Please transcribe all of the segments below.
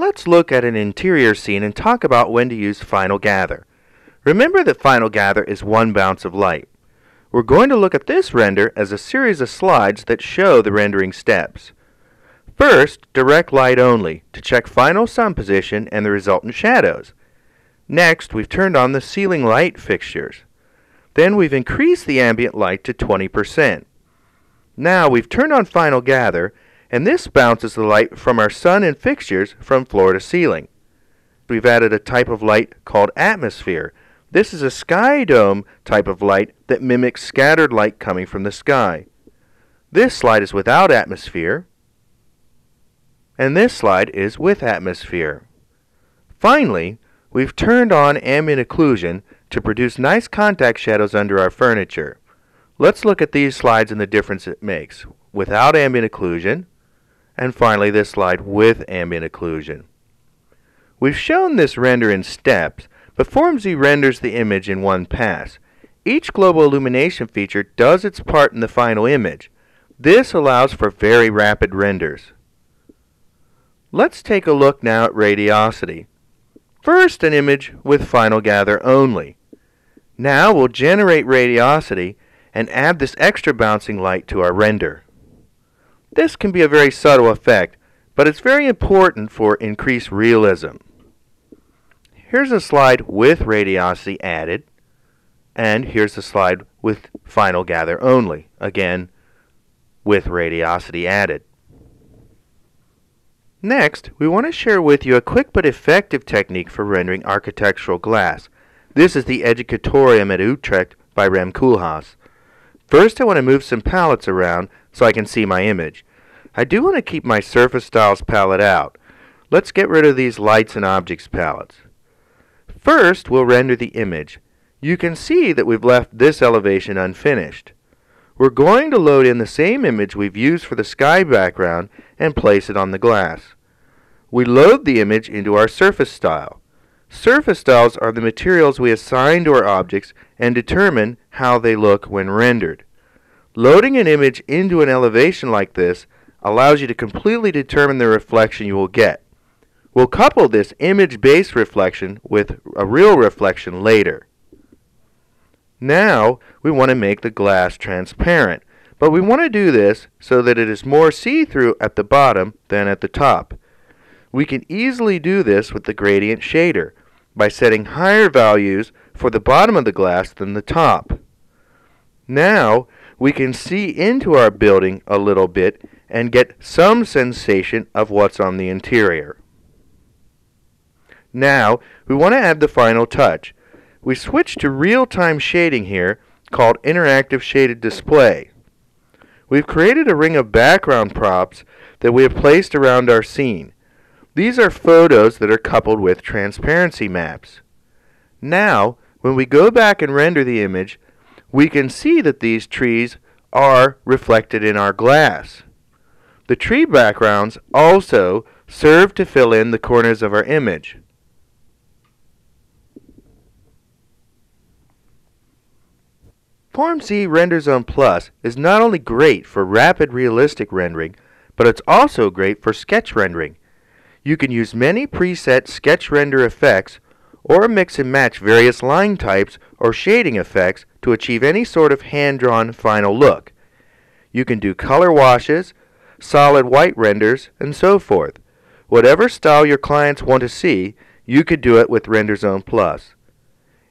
let's look at an interior scene and talk about when to use Final Gather. Remember that Final Gather is one bounce of light. We're going to look at this render as a series of slides that show the rendering steps. First, direct light only to check final sun position and the resultant shadows. Next, we've turned on the ceiling light fixtures. Then we've increased the ambient light to 20%. Now we've turned on Final Gather, and this bounces the light from our sun and fixtures from floor to ceiling. We've added a type of light called atmosphere. This is a sky dome type of light that mimics scattered light coming from the sky. This slide is without atmosphere, and this slide is with atmosphere. Finally, we've turned on ambient occlusion to produce nice contact shadows under our furniture. Let's look at these slides and the difference it makes without ambient occlusion, and finally this slide with ambient occlusion. We've shown this render in steps, but FormZ renders the image in one pass. Each global illumination feature does its part in the final image. This allows for very rapid renders. Let's take a look now at Radiosity. First, an image with Final Gather only. Now we'll generate Radiosity and add this extra bouncing light to our render. This can be a very subtle effect, but it's very important for increased realism. Here's a slide with Radiosity added, and here's a slide with Final Gather only, again with Radiosity added. Next, we want to share with you a quick but effective technique for rendering architectural glass. This is the Educatorium at Utrecht by Rem Koolhaas. First, I want to move some palettes around so I can see my image. I do want to keep my Surface Styles palette out. Let's get rid of these Lights and Objects palettes. First, we'll render the image. You can see that we've left this elevation unfinished. We're going to load in the same image we've used for the sky background and place it on the glass. We load the image into our surface style. Surface styles are the materials we assign to our objects and determine how they look when rendered. Loading an image into an elevation like this allows you to completely determine the reflection you will get. We'll couple this image-based reflection with a real reflection later. Now we want to make the glass transparent, but we want to do this so that it is more see-through at the bottom than at the top. We can easily do this with the gradient shader by setting higher values for the bottom of the glass than the top. Now we can see into our building a little bit and get some sensation of what's on the interior. Now we want to add the final touch. We switch to real-time shading here called Interactive Shaded Display. We've created a ring of background props that we have placed around our scene. These are photos that are coupled with transparency maps. Now, when we go back and render the image, we can see that these trees are reflected in our glass. The tree backgrounds also serve to fill in the corners of our image. FormZ Render Zone Plus is not only great for rapid realistic rendering, but it's also great for sketch rendering. You can use many preset sketch render effects or mix and match various line types or shading effects to achieve any sort of hand-drawn final look. You can do color washes, solid white renders, and so forth. Whatever style your clients want to see, you could do it with Render Zone Plus.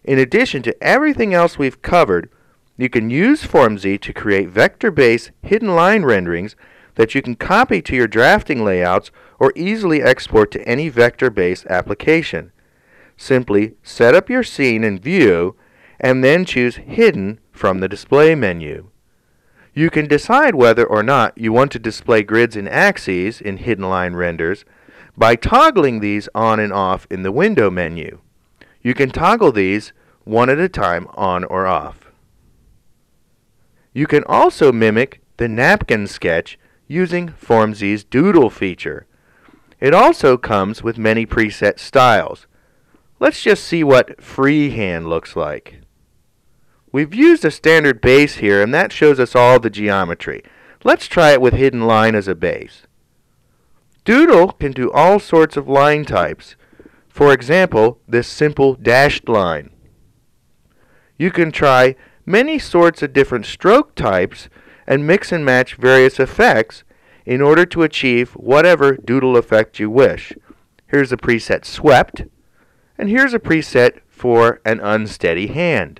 In addition to everything else we've covered, you can use FormZ to create vector-based hidden line renderings that you can copy to your drafting layouts or easily export to any vector-based application. Simply set up your scene in View and then choose Hidden from the Display menu. You can decide whether or not you want to display grids and axes in hidden line renders by toggling these on and off in the Window menu. You can toggle these one at a time on or off. You can also mimic the napkin sketch using FormZ's doodle feature. It also comes with many preset styles. Let's just see what freehand looks like. We've used a standard base here, and that shows us all the geometry. Let's try it with hidden line as a base. Doodle can do all sorts of line types. For example, this simple dashed line. You can try many sorts of different stroke types and mix and match various effects in order to achieve whatever doodle effect you wish. Here's a preset swept, and here's a preset for an unsteady hand.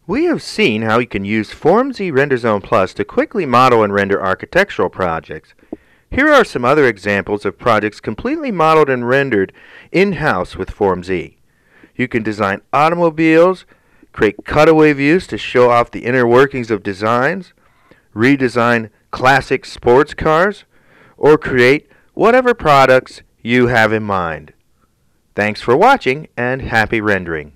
We have seen how you can use FormZ RenderZone Plus to quickly model and render architectural projects. Here are some other examples of projects completely modeled and rendered in-house with FormZ. You can design automobiles, create cutaway views to show off the inner workings of designs, redesign classic sports cars, or create whatever products you have in mind. Thanks for watching and happy rendering.